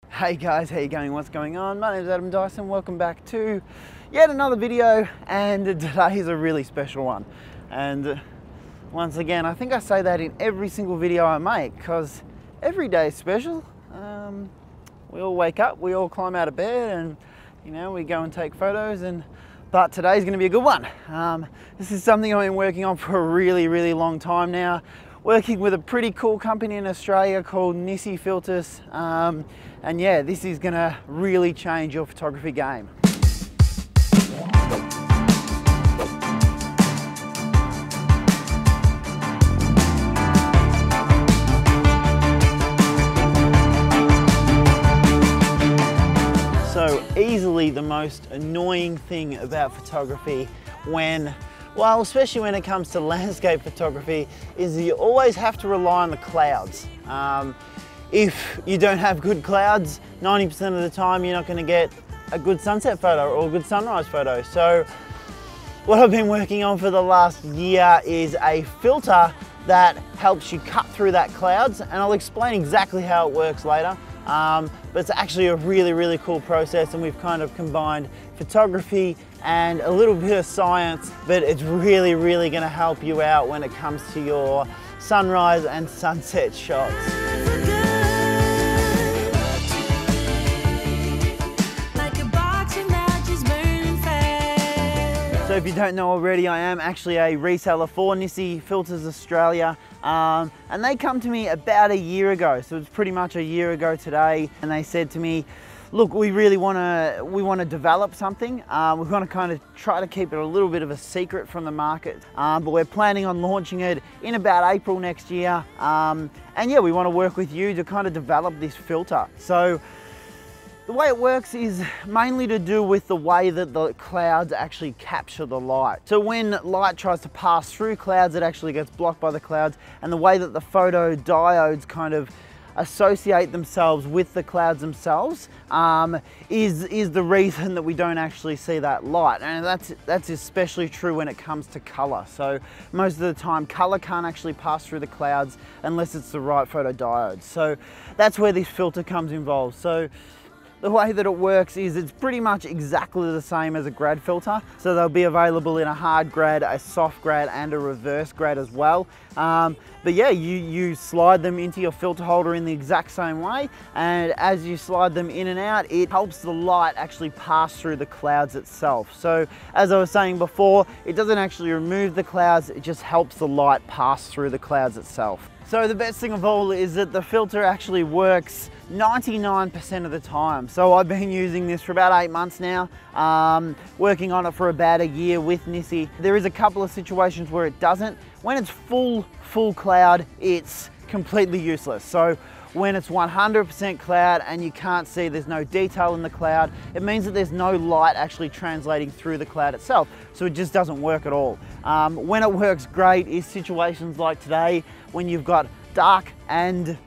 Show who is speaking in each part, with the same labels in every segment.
Speaker 1: Hey guys, how you going? What's going on? My name is Adam Dyson. Welcome back to yet another video, and today is a really special one. And once again, I think I say that in every single video I make because every day is special. We all wake up, we all climb out of bed, and we go and take photos. But today's going to be a good one. This is something I've been working on for a really long time now. Working with a pretty cool company in Australia called Nissi Filters. And yeah, this is gonna really change your photography game. So easily the most annoying thing about photography especially when it comes to landscape photography, is that you always have to rely on the clouds. If you don't have good clouds, 90% of the time you're not going to get a good sunset photo or a good sunrise photo. So what I've been working on for the last year is a filter that helps you cut through that clouds, and I'll explain exactly how it works later. But it's actually a really cool process, and we've kind of combined photography and a little bit of science, but it's really going to help you out when it comes to your sunrise and sunset shots. So if you don't know already, I am actually a reseller for Nissi Filters Australia, and they come to me about a year ago, so it's pretty much a year ago today, and they said to me, look, we want to develop something. We want to kind of try to keep it a little bit of a secret from the market, but we're planning on launching it in about April next year, and yeah, we want to work with you to kind of develop this filter. So the way it works is mainly to do with the way that the clouds actually capture the light. So when light tries to pass through clouds, it actually gets blocked by the clouds, and the way that the photodiodes kind of associate themselves with the clouds themselves is the reason that we don't actually see that light. And that's especially true when it comes to color. So most of the time color can't actually pass through the clouds unless it's the right photodiodes. So that's where this filter comes involved. So the way that it works is it's pretty much exactly the same as a grad filter. So they'll be available in a hard grad, a soft grad, and a reverse grad as well. But yeah, you slide them into your filter holder in the exact same way, and as you slide them in and out, it helps the light actually pass through the clouds itself. So as I was saying before, it doesn't actually remove the clouds, it just helps the light pass through the clouds itself. So the best thing of all is that the filter actually works 99% of the time. So I've been using this for about 8 months now, working on it for about a year with Nissi. There is a couple of situations where it doesn't. When it's full cloud, it's completely useless. So when it's 100% cloud and you can't see, there's no detail in the cloud, it means that there's no light actually translating through the cloud itself. So it just doesn't work at all. When it works great is situations like today, when you've got dark and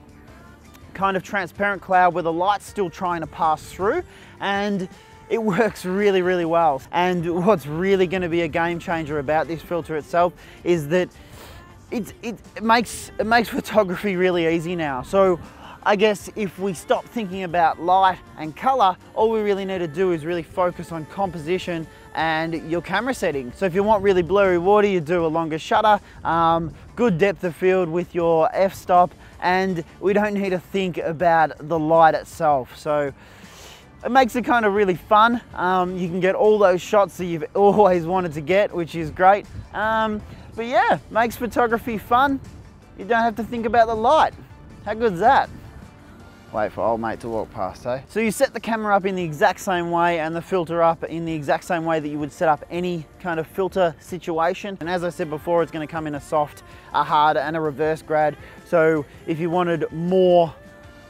Speaker 1: kind of transparent cloud where the light's still trying to pass through, and it works really well. And what's really going to be a game changer about this filter itself is that it makes photography really easy now. So I guess if we stop thinking about light and color, all we really need to do is really focus on composition and your camera settings. So if you want really blurry water, you do a longer shutter, good depth of field with your f-stop, and we don't need to think about the light itself. So it makes it kind of really fun. You can get all those shots that you've always wanted to get, which is great. But yeah, makes photography fun. You don't have to think about the light. How good's that? Wait for old mate to walk past, eh? So you set the camera up in the exact same way and the filter up in the exact same way that you would set up any kind of filter situation. And as I said before, it's going to come in a soft, a hard, and a reverse grad. So if you wanted more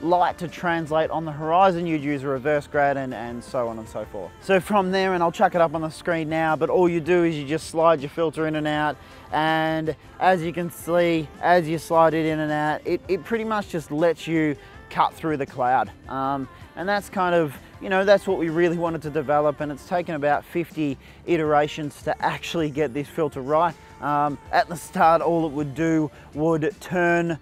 Speaker 1: light to translate on the horizon, you'd use a reverse grad, and so on and so forth. So from there, and I'll chuck it up on the screen now, but all you do is you just slide your filter in and out, and as you can see, as you slide it in and out, it pretty much just lets you cut through the cloud. And that's kind of, that's what we really wanted to develop, and it's taken about 50 iterations to actually get this filter right. At the start, all it would do would turn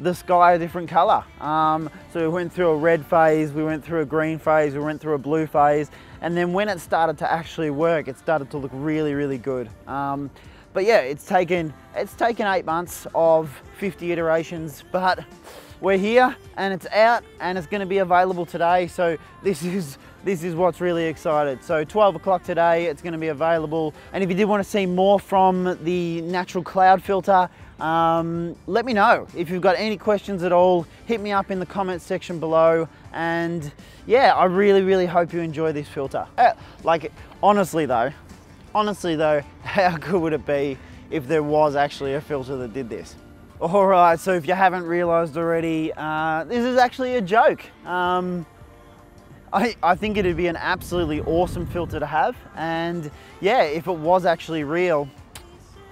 Speaker 1: the sky a different color. So we went through a red phase, we went through a green phase, we went through a blue phase, and then when it started to actually work, it started to look really, really good. But yeah, it's taken 8 months of 50 iterations, but we're here and it's out and it's going to be available today. So this is what's really excited. So 12 o'clock today, it's going to be available. And if you did want to see more from the natural cloud filter, let me know. If you've got any questions at all, hit me up in the comments section below. And yeah, I really, really hope you enjoy this filter. Like, honestly though, how good would it be if there was actually a filter that did this? All right, so if you haven't realized already, this is actually a joke. I think it'd be an absolutely awesome filter to have. And yeah, if it was actually real,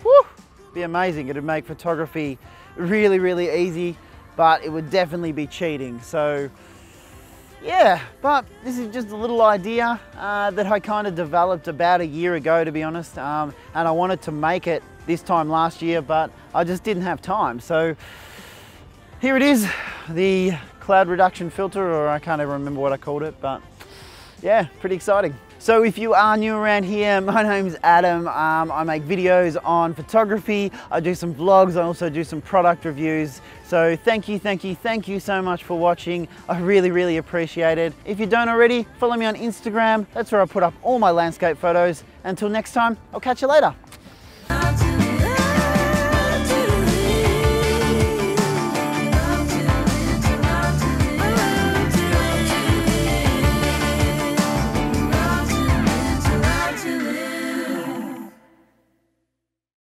Speaker 1: whew, it'd be amazing. It'd make photography really, really easy, but it would definitely be cheating. So yeah, but this is just a little idea that I kind of developed about a year ago, to be honest. And I wanted to make it this time last year, but I just didn't have time. So here it is, the cloud reduction filter, or I can't even remember what I called it, but yeah, pretty exciting. So if you are new around here, my name's Adam. I make videos on photography. I do some vlogs. I also do some product reviews. So thank you so much for watching. I really, really appreciate it. If you don't already, follow me on Instagram. That's where I put up all my landscape photos. Until next time, I'll catch you later.